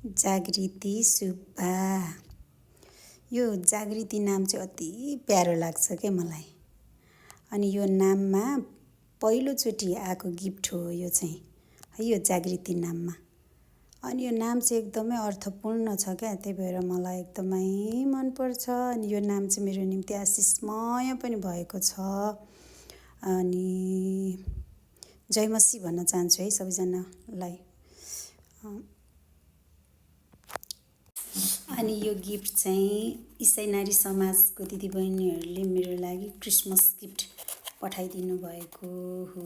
जागृति सुब्बा। यो जागृति नाम चाहिँ अति प्यारो लाग्छ के मलाई। अनि यो नाममा पहिलोचोटि आएको गिफ्ट हो यो चाहिँ है, यो जागृति नाममा। अनि यो नाम चाहिँ एकदमै अर्थपूर्ण छ क्या, त्यही भएर मलाई एकदमै मनपर्छ। अनि यो नाम चाहिँ मेरो निम्ति आशिषमय पनि भएको छ। अनि जयमसी भन्न चाहन्छु है सबैजनालाई। अनि यो गिफ्ट चाहिँ इसाई नारी समाजको दिदीबहिनीहरूले मेरो लागि क्रिसमस गिफ्ट पठाइदिनु भएको हो।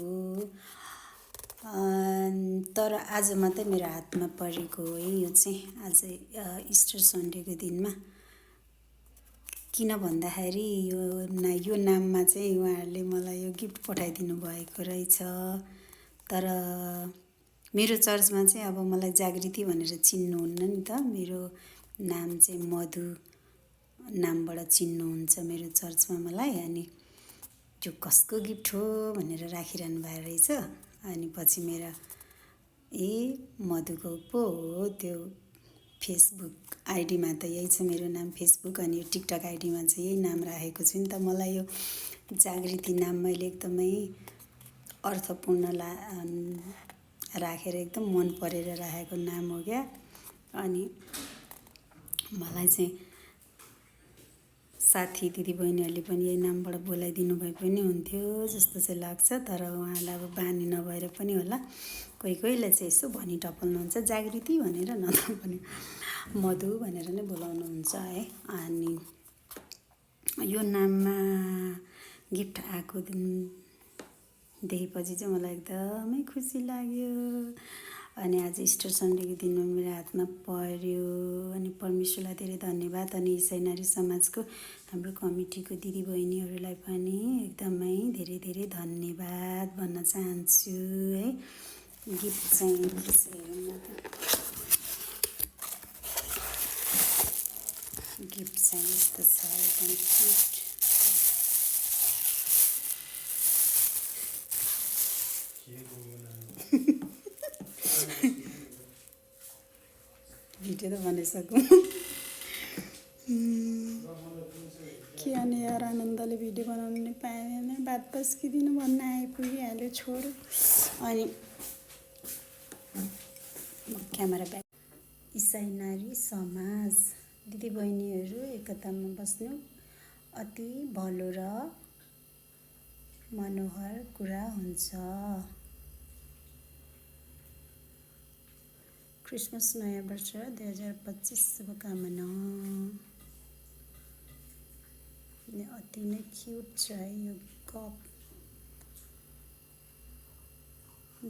तर आज मात्रै मेरो हातमा परेको हो यो चाहिँ, आज इस्टर सन्डेको दिनमा। किन भन्दाखेरि यो नाममा चाहिँ उहाँहरूले मलाई यो गिफ्ट पठाइदिनु भएको रहेछ। तर मेरो चर्चमा चाहिँ अब मलाई जागृति भनेर चिन्नुहुन्न नि त, मेरो नाम चाहिँ मधु नामबाट चिन्नुहुन्छ मेरो चर्चमा मलाई। अनि त्यो कसको गिफ्ट हो भनेर राखिरहनु भएको रहेछ। अनि पछि मेरो मधुको पो हो त्यो फेसबुक आइडीमा त यही छ मेरो नाम फेसबुक, अनि यो टिकटक आइडीमा चाहिँ यही नाम राखेको छु नि त। मलाई यो जागृति नाम मैले एकदमै अर्थपूर्ण राखेर एकदम मन परेर राखेको नाम हो क्या। अनि मलाई चाहिँ साथी दिदीबहिनीहरूले पनि यही नामबाट बोलाइदिनु भए पनि हुन्थ्यो जस्तो चाहिँ लाग्छ। तर उहाँलाई अब बानी नभएर पनि होला, कोही कोहीले चाहिँ यसो भनी टपल्नुहुन्छ जागृति भनेर, नत्र पनि मधु भनेर नै बोलाउनुहुन्छ है। अनि यो नाममा गिफ्ट आएको दिन देखेपछि चाहिँ मलाई एकदमै खुसी लाग्यो। अनि आज इस्टर सन्डेको दिनमा मेरो हातमा पर्यो। अनि परमेश्वरलाई धेरै धन्यवाद। अनि इसाई नारी समाजको हाम्रो कमिटीको दिदीबहिनीहरूलाई पनि एकदमै धेरै धेरै धन्यवाद भन्न चाहन्छु है। गिफ्ट चाहिँ गिफ्ट चाहिँ यस्तो छ, एकदम गिफ्ट भिडियो त बनाइसकौँ के अनि यार, आनन्दले भिडियो बनाउनु नै पाएन, बात पस्किदिनु भन्न आइपुगिहाल्यो छोड। अनि क्यामेरा ब्याक। इसाई नारी समाज दिदीबहिनीहरू एकतामा बस्नु अति भलो र मनोहर कुरा हुन्छ। क्रिसमस नयाँ वर्ष 2025 शुभकामना। अति नै क्युट छ है यो कप।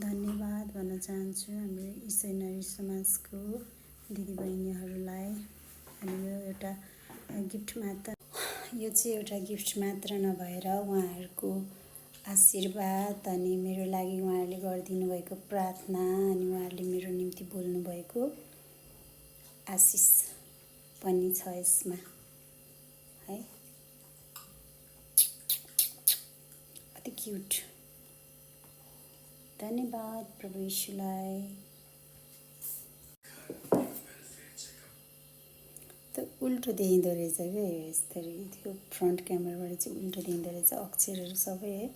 धन्यवाद भन्न चाहन्छु हाम्रो इसाई नारी समाजको दिदीबहिनीहरूलाई। अनि यो एउटा गिफ्ट मात्र, यो चाहिँ एउटा गिफ्ट मात्र नभएर उहाँहरूको आशीर्वाद अनि मेरो लागि उहाँहरूले गरिदिनु भएको प्रार्थना, अनि उहाँहरूले मेरो निम्ति बोल्नु भएको आशिष पनि छ यसमा है। अति क्युट। धन्यवाद प्रभु यीशुलाई। त उल्टो देखिँदो रहेछ क्या यस्तरी, त्यो फ्रन्ट क्यामेराबाट चाहिँ उल्टो देखिँदो रहेछ अक्षरहरू सबै है।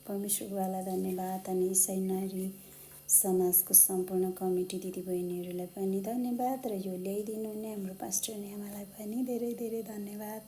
परमेश्वर बुवालाई धन्यवाद। अनि इसाई नारी समाजको सम्पूर्ण कमिटी दिदीबहिनीहरूलाई पनि धन्यवाद। र यो ल्याइदिनु हुने हाम्रो पास्टर नेमालाई पनि धेरै धेरै धन्यवाद।